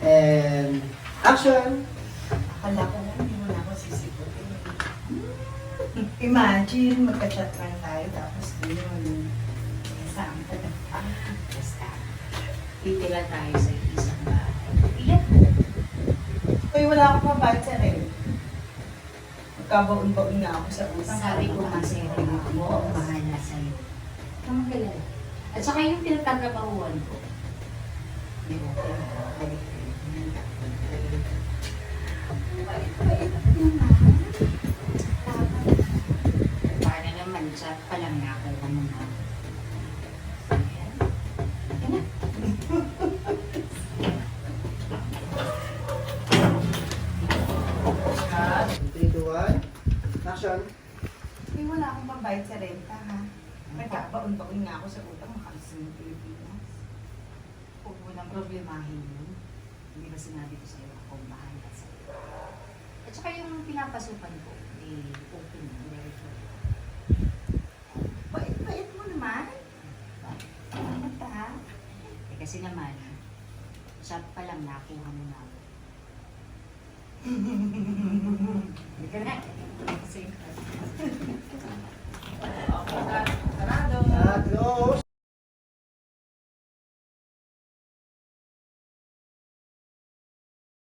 And action! Akala ko lang, hindi mo na ako sisiputin. Imagine, magka-chat lang tayo, tapos yun. Saan ka na? Basta, titira tayo sa isang bahay. Iyan po. Uy, wala akong mabayad sa rent. Magkabaon-baon na ako sa utang. Sabi ko kasi, ako ang bahala sa'yo. Kamang galala. At saka yung pinagtatrabahuan ko. Di ba? Balik ko yun. Para naman, chat pa lang nakuha mo na. Ayan. Ayan na. 3, 2, 1. Action! Uy, wala akong mabayad sa renta, ha? Magkabaon-baon nga ako sa utang, makalis ng Pilipinas. Huwag mo nang problemahin yun. Hindi ba sinabi ko sa'yo ako ang bahala sa'yo? At saka yung pinapasukan ko, open na, very sure. Bait-bait mo naman. Ano ha? Kasi naman, chat pa lang nakuha mo na ako. Hindi ka na. Kasi